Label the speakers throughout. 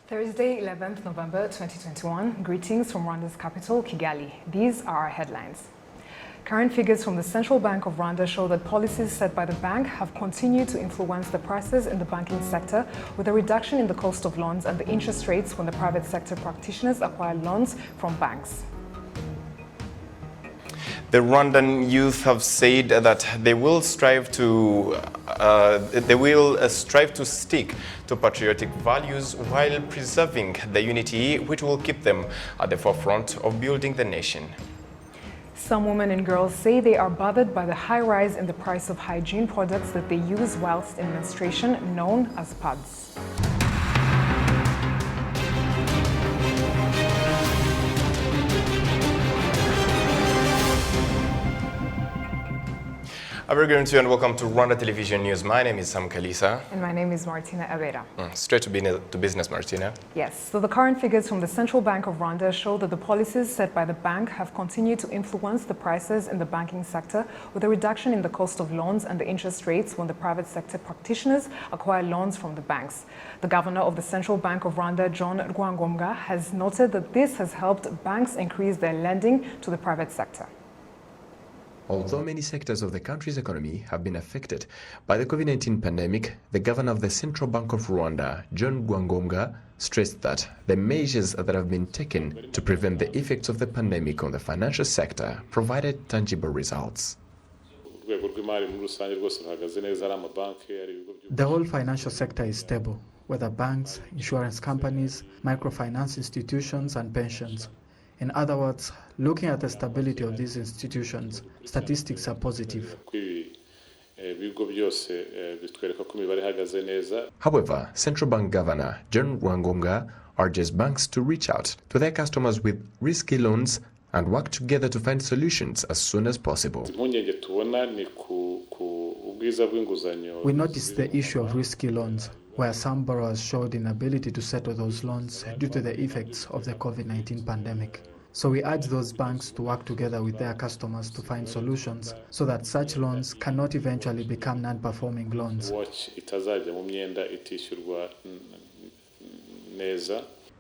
Speaker 1: Thursday, 11th November 2021. Greetings from Rwanda's capital, Kigali. These are our headlines. Current figures from the Central Bank of Rwanda show that policies set by the bank have continued to influence the prices in the banking sector, with a reduction in the cost of loans and the interest rates when the private sector practitioners acquire loans from banks.
Speaker 2: The Rwandan youth have said that they will strive to stick to patriotic values while preserving the unity which will keep them at the forefront of building the nation.
Speaker 1: Some women and girls say they are bothered by the high rise in the price of hygiene products that they use whilst in menstruation, known as pads.
Speaker 2: A very good evening and welcome to Rwanda Television News. My name is Sam Kalisa.
Speaker 1: And my name is Martina Abera.
Speaker 2: Straight to business, Martina.
Speaker 1: Yes, so the current figures from the Central Bank of Rwanda show that the policies set by the bank have continued to influence the prices in the banking sector, with a reduction in the cost of loans and the interest rates when the private sector practitioners acquire loans from the banks. The governor of the Central Bank of Rwanda, John Rwangombwa, has noted that this has helped banks increase their lending to the private sector.
Speaker 3: Although many sectors of the country's economy have been affected by the COVID-19 pandemic, the governor of the Central Bank of Rwanda, John Rwangombwa, stressed that the measures that have been taken to prevent the effects of the pandemic on the financial sector provided tangible results.
Speaker 4: The whole financial sector is stable, whether banks, insurance companies, microfinance institutions, and pensions. In other words, looking at the stability of these institutions, statistics are positive.
Speaker 3: However, Central Bank Governor John Rwangombwa urges banks to reach out to their customers with risky loans and work together to find solutions as soon as possible.
Speaker 4: We noticed the issue of risky loans, where some borrowers showed inability to settle those loans due to the effects of the COVID-19 pandemic. So we urge those banks to work together with their customers to find solutions so that such loans cannot eventually become non-performing loans.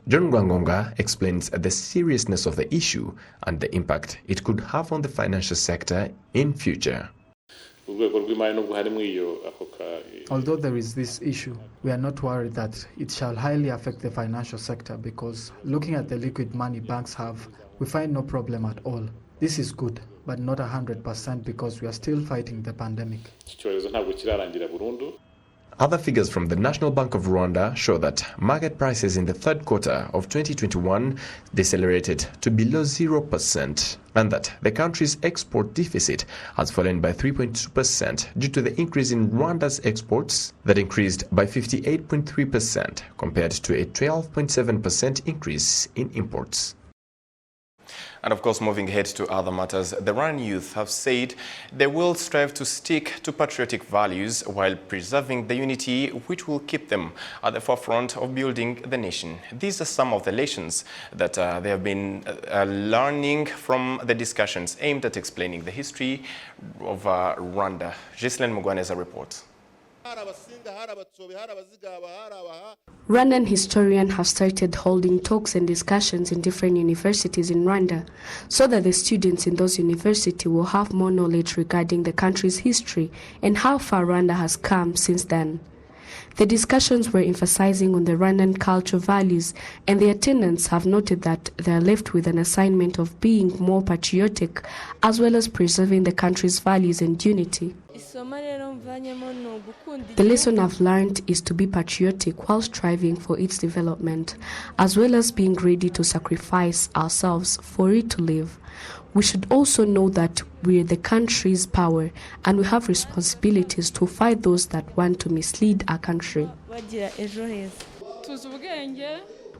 Speaker 3: John Rwangombwa explains the seriousness of the issue and the impact it could have on the financial sector in future.
Speaker 4: Although there is this issue, we are not worried that it shall highly affect the financial sector because looking at the liquid money banks have, we find no problem at all. This is good, but not 100% because we are still fighting the pandemic.
Speaker 3: Other figures from the National Bank of Rwanda show that market prices in the third quarter of 2021 decelerated to below 0% and that the country's export deficit has fallen by 3.2% due to the increase in Rwanda's exports that increased by 58.3% compared to a 12.7% increase in imports.
Speaker 2: And of course, moving ahead to other matters, the Rwandan youth have said they will strive to stick to patriotic values while preserving the unity which will keep them at the forefront of building the nation. These are some of the lessons that they have been learning from the discussions aimed at explaining the history of Rwanda. Ghislaine Mugwaneza reports.
Speaker 5: Rwandan historians have started holding talks and discussions in different universities in Rwanda so that the students in those universities will have more knowledge regarding the country's history and how far Rwanda has come since then. The discussions were emphasizing on the Rwandan cultural values, and the attendants have noted that they are left with an assignment of being more patriotic as well as preserving the country's values and unity. The lesson I've learned is to be patriotic while striving for its development, as well as being ready to sacrifice ourselves for it to live. We should also know that we are the country's power and we have responsibilities to fight those that want to mislead our country.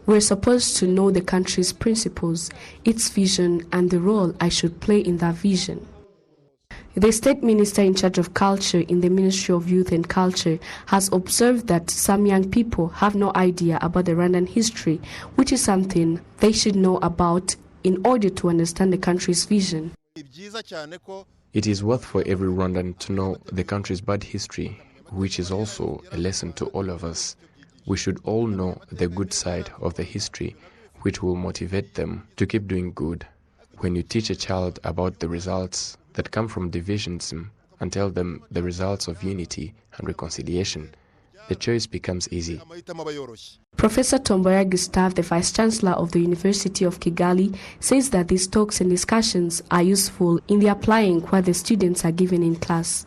Speaker 5: We're supposed to know the country's principles, its vision, and the role I should play in that vision. The state minister in charge of culture in the Ministry of Youth and Culture has observed that some young people have no idea about the Rwandan history, which is something they should know about in order to understand the country's vision.
Speaker 3: It is worth for every Rwandan to know the country's bad history, which is also a lesson to all of us. We should all know the good side of the history, which will motivate them to keep doing good. When you teach a child about the results that come from divisionism and tell them the results of unity and reconciliation, the choice becomes easy.
Speaker 5: Professor Tomboya Gustave, the Vice-Chancellor of the University of Kigali, says that these talks and discussions are useful in the applying what the students are given in class.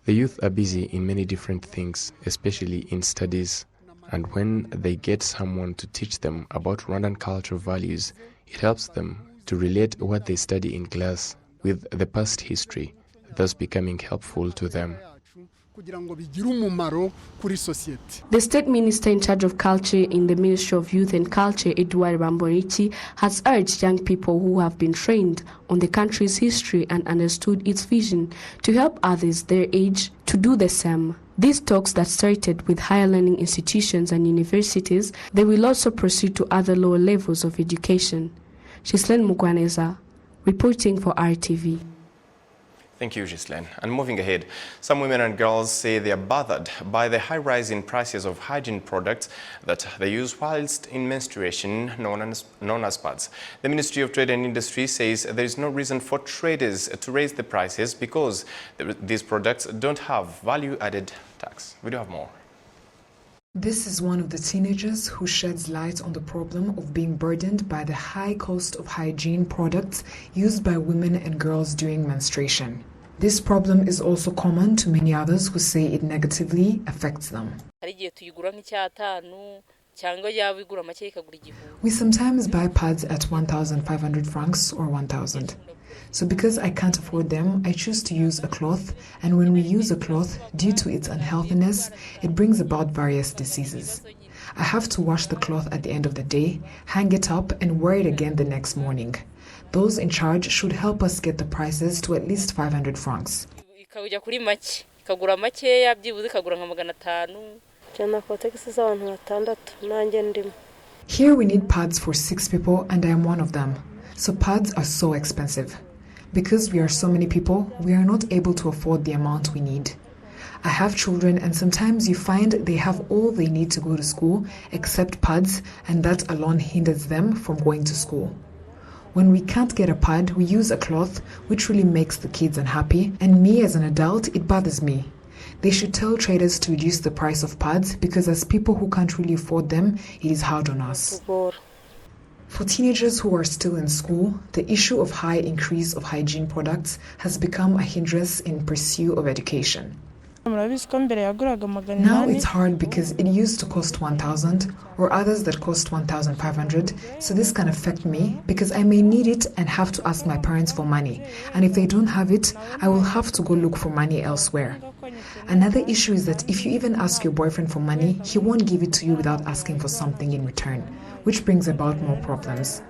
Speaker 3: The youth are busy in many different things, especially in studies, and when they get someone to teach them about Rwandan cultural values, it helps them to relate what they study in class with the past history, thus becoming helpful to them.
Speaker 5: The State Minister in charge of culture in the Ministry of Youth and Culture, Edouard Bamborichi, has urged young people who have been trained on the country's history and understood its vision to help others their age to do the same. These talks that started with higher learning institutions and universities, they will also proceed to other lower levels of education. Ghislaine Mugwaneza, reporting for RTV.
Speaker 2: Thank you, Ghislaine. And moving ahead, some women and girls say they are bothered by the high rise in prices of hygiene products that they use whilst in menstruation, known as pads. The Ministry of Trade and Industry says there is no reason for traders to raise the prices because these products don't have value-added tax. We do have more.
Speaker 1: This is one of the teenagers who sheds light on the problem of being burdened by the high cost of hygiene products used by women and girls during menstruation. This problem is also common to many others who say it negatively affects them. We sometimes buy pads at 1,500 francs or 1,000. So because I can't afford them, I choose to use a cloth, and when we use a cloth, due to its unhealthiness, it brings about various diseases. I have to wash the cloth at the end of the day, hang it up, and wear it again the next morning. Those in charge should help us get the prices to at least 500 francs. Here we need pads for 6 people, and I am one of them. So pads are so expensive. Because we are so many people, we are not able to afford the amount we need. I have children, and sometimes you find they have all they need to go to school except pads, and that alone hinders them from going to school. When we can't get a pad, we use a cloth, which really makes the kids unhappy, and me as an adult, it bothers me. They should tell traders to reduce the price of pads because as people who can't really afford them, it is hard on us. For teenagers who are still in school, the issue of high increase of hygiene products has become a hindrance in pursuit of education. Now it's hard because it used to cost 1,000 or others that cost 1,500, so this can affect me because I may need it and have to ask my parents for money, and if they don't have it, I will have to go look for money elsewhere. Another issue is that if you even ask your boyfriend for money, he won't give it to you without asking for something in return, which brings about more problems.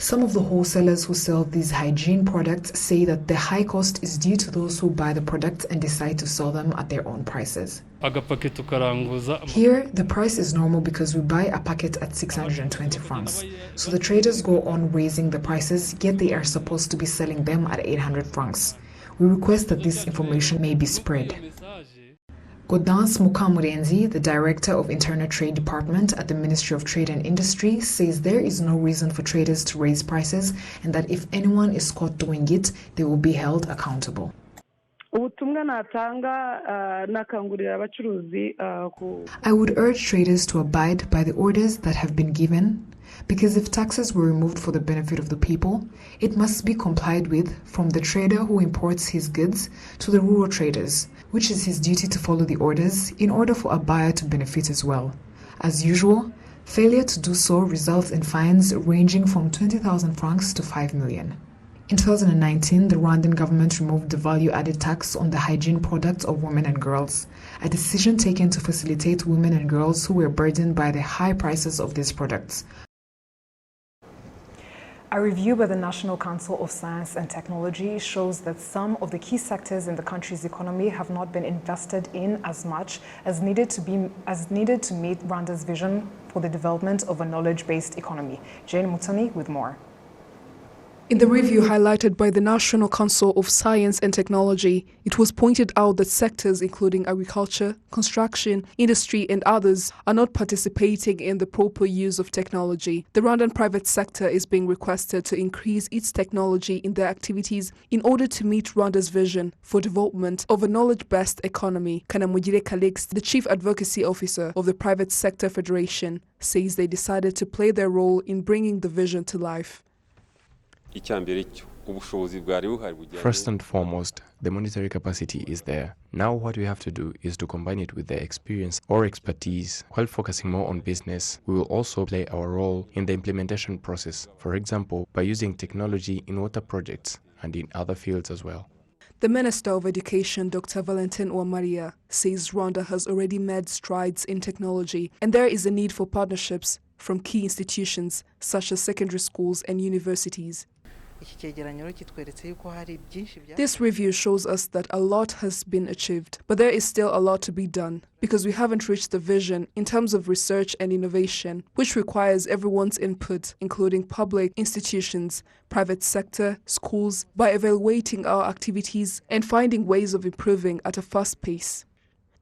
Speaker 1: Some of the wholesalers who sell these hygiene products say that the high cost is due to those who buy the products and decide to sell them at their own prices. Here, the price is normal because we buy a packet at 620 francs. So the traders go on raising the prices, yet they are supposed to be selling them at 800 francs. We request that this information may be spread. Gaudence Mukamurenzi, the Director of Internal Trade Department at the Ministry of Trade and Industry, says there is no reason for traders to raise prices and that if anyone is caught doing it, they will be held accountable. I would urge traders to abide by the orders that have been given, because if taxes were removed for the benefit of the people, it must be complied with from the trader who imports his goods to the rural traders, which is his duty to follow the orders in order for a buyer to benefit as well. As usual, failure to do so results in fines ranging from 20,000 francs to 5 million. In 2019, the Rwandan government removed the value-added tax on the hygiene products of women and girls, a decision taken to facilitate women and girls who were burdened by the high prices of these products. A review by the National Council of Science and Technology shows that some of the key sectors in the country's economy have not been invested in as much as needed to meet Rwanda's vision for the development of a knowledge-based economy. Jane Mutani with more. In the review highlighted by the National Council of Science and Technology, it was pointed out that sectors including agriculture, construction, industry and others are not participating in the proper use of technology. The Rwandan private sector is being requested to increase its technology in their activities in order to meet Rwanda's vision for development of a knowledge-based economy. Kanamugire Calixte, the Chief Advocacy Officer of the Private Sector Federation, says they decided to play their role in bringing the vision to life.
Speaker 3: First and foremost, the monetary capacity is there. Now what we have to do is to combine it with their experience or expertise. While focusing more on business, we will also play our role in the implementation process, for example, by using technology in water projects and in other fields as well.
Speaker 1: The Minister of Education, Dr. Bulletin says Rwanda has already made strides in technology and there is a need for partnerships from key institutions such as secondary schools and universities. This review shows us that a lot has been achieved, but there is still a lot to be done because we haven't reached the vision in terms of research and innovation, which requires everyone's input, including public institutions, private sector, schools, by evaluating our activities and finding ways of improving at a fast pace.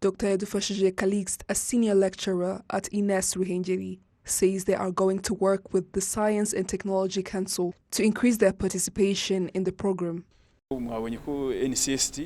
Speaker 1: Dr. Edufashije Calixte, a senior lecturer at Ines Ruhengeri, says they are going to work with the Science and Technology Council to increase their participation in the program.
Speaker 3: NCST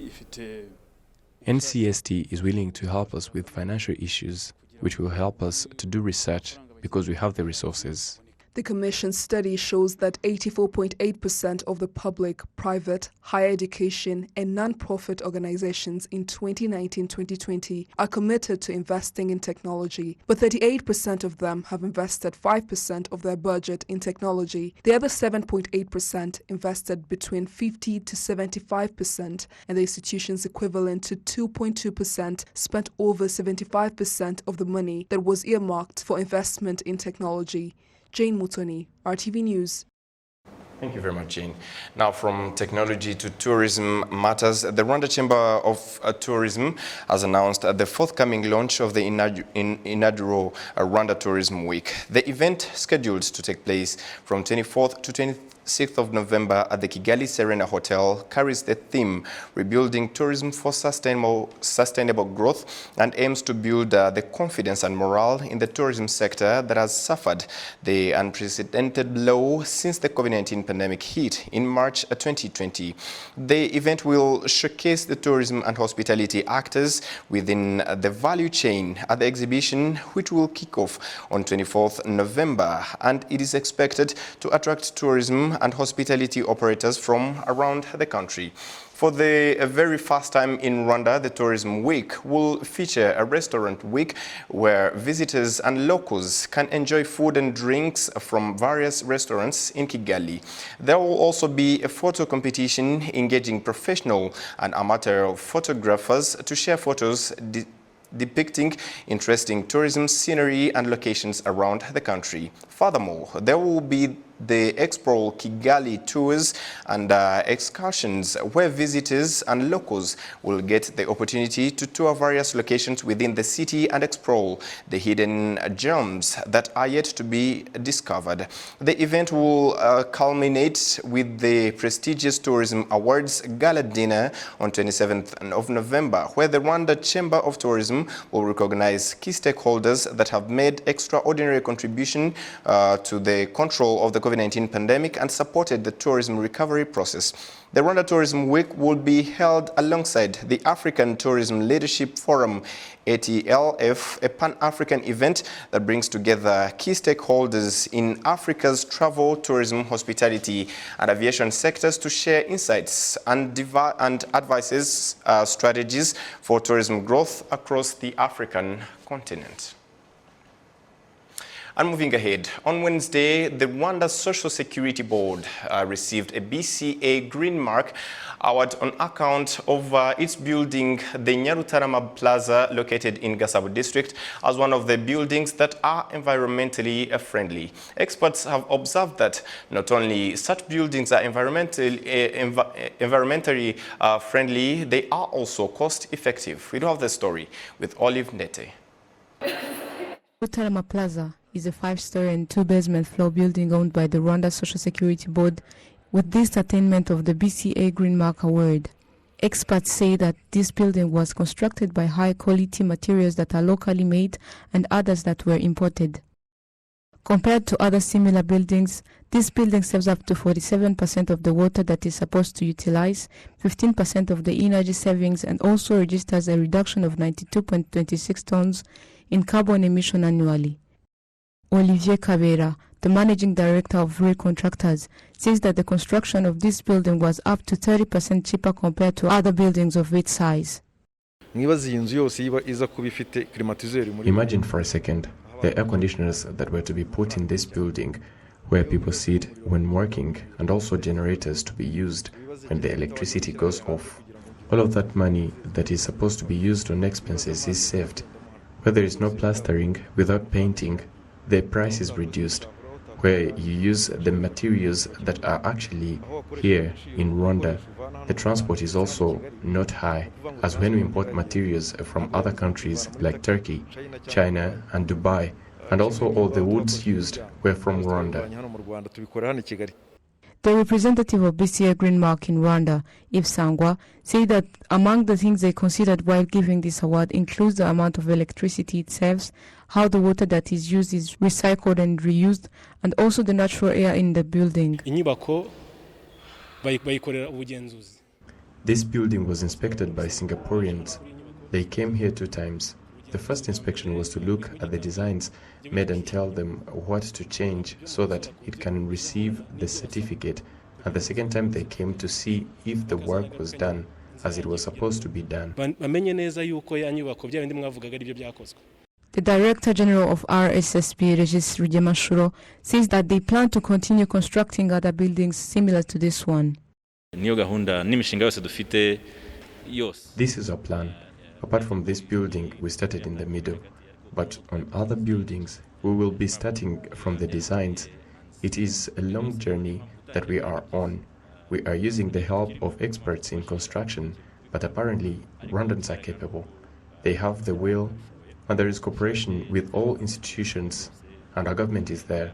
Speaker 3: is willing to help us with financial issues, which will help us to do research because we have the resources.
Speaker 1: The Commission's study shows that 84.8% of the public, private, higher education and non-profit organizations in 2019-2020 are committed to investing in technology, but 38% of them have invested 5% of their budget in technology. The other 7.8% invested between 50 to 75%, and the institutions equivalent to 2.2% spent over 75% of the money that was earmarked for investment in technology. Jane Mutoni, RTV News.
Speaker 2: Thank you very much, Jane. Now, from technology to tourism matters, the Rwanda Chamber of Tourism has announced the forthcoming launch of the inaugural Rwanda Tourism Week. The event, scheduled to take place from 24th to 26th of November at the Kigali Serena Hotel, carries the theme Rebuilding Tourism for Sustainable Growth and aims to build the confidence and morale in the tourism sector that has suffered the unprecedented blow since the COVID-19 pandemic hit in March 2020. The event will showcase the tourism and hospitality actors within the value chain at the exhibition, which will kick off on 24th November, and it is expected to attract tourism and hospitality operators from around the country. For the very first time in Rwanda, the Tourism Week will feature a restaurant week where visitors and locals can enjoy food and drinks from various restaurants in Kigali. There will also be a photo competition engaging professional and amateur photographers to share photos depicting interesting tourism scenery and locations around the country. Furthermore, there will be the Explore Kigali tours and excursions where visitors and locals will get the opportunity to tour various locations within the city and explore the hidden gems that are yet to be discovered. The event will culminate with the prestigious Tourism Awards Gala Dinner on 27th of November, where the Rwanda Chamber of Tourism will recognize key stakeholders that have made extraordinary contribution to the control of the COVID-19 pandemic and supported the tourism recovery process. The Rwanda Tourism Week will be held alongside the African Tourism Leadership Forum, ATLF, a pan-African event that brings together key stakeholders in Africa's travel, tourism, hospitality, and aviation sectors to share insights and advises strategies for tourism growth across the African continent. And moving ahead, on Wednesday, the Rwanda Social Security Board received a BCA Green Mark award on account of its building, the Nyarutarama Plaza, located in Gasabo district, as one of the buildings that are environmentally friendly. Experts have observed that not only such buildings are environmentally friendly, they are also cost-effective. We do have the story with Olive Nete.
Speaker 6: Nyarutarama Plaza is a 5-story and 2-basement floor building owned by the Rwanda Social Security Board with this attainment of the BCA Green Mark Award. Experts say that this building was constructed by high-quality materials that are locally made and others that were imported. Compared to other similar buildings, this building saves up to 47% of the water that is supposed to utilize, 15% of the energy savings, and also registers a reduction of 92.26 tons in carbon emission annually. Olivier Kabera, the managing director of Real Contractors, says that the construction of this building was up to 30% cheaper compared to other buildings of its size.
Speaker 3: Imagine for a second the air conditioners that were to be put in this building, where people sit when working, and also generators to be used when the electricity goes off. All of that money that is supposed to be used on expenses is saved. Where there is no plastering, without painting, the price is reduced. Where you use the materials that are actually here in Rwanda, the transport is also not high, as when we import materials from other countries like Turkey, China and Dubai, and also all the woods used were from Rwanda.
Speaker 6: The representative of BCA Green Mark in Rwanda, Yves Sangwa, said that among the things they considered while giving this award includes the amount of electricity it saves, how the water that is used is recycled and reused, and also the natural air in the building.
Speaker 3: This building was inspected by Singaporeans. They came here 2 times. The first inspection was to look at the designs made and tell them what to change so that it can receive the certificate. And the second time they came to see if the work was done as it was supposed to be done.
Speaker 6: The Director General of RSSB, Regis Rugemashuro, says that they plan to continue constructing other buildings similar to this one.
Speaker 3: This is our plan. Apart from this building, we started in the middle. But on other buildings, we will be starting from the designs. It is a long journey that we are on. We are using the help of experts in construction, but apparently Rwandans are capable. They have the will, and there is cooperation with all institutions, and our government is there.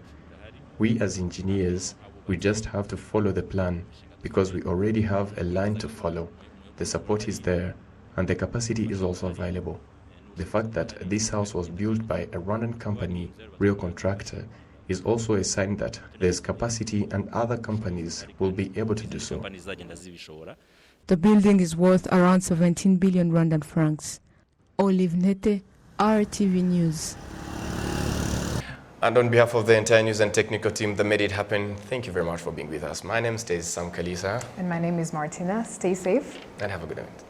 Speaker 3: We as engineers, we just have to follow the plan, because we already have a line to follow. The support is there, and the capacity is also available. The fact that this house was built by a Rwandan company, Real Contractor, is also a sign that there's capacity and other companies will be able to do so.
Speaker 6: The building is worth around 17 billion Rwandan francs. Olive Nete, RTV News.
Speaker 2: And on behalf of the entire news and technical team that made it happen, thank you very much for being with us. My name is Sam Kalisa.
Speaker 1: And my name is Martina. Stay safe.
Speaker 2: And have a good night.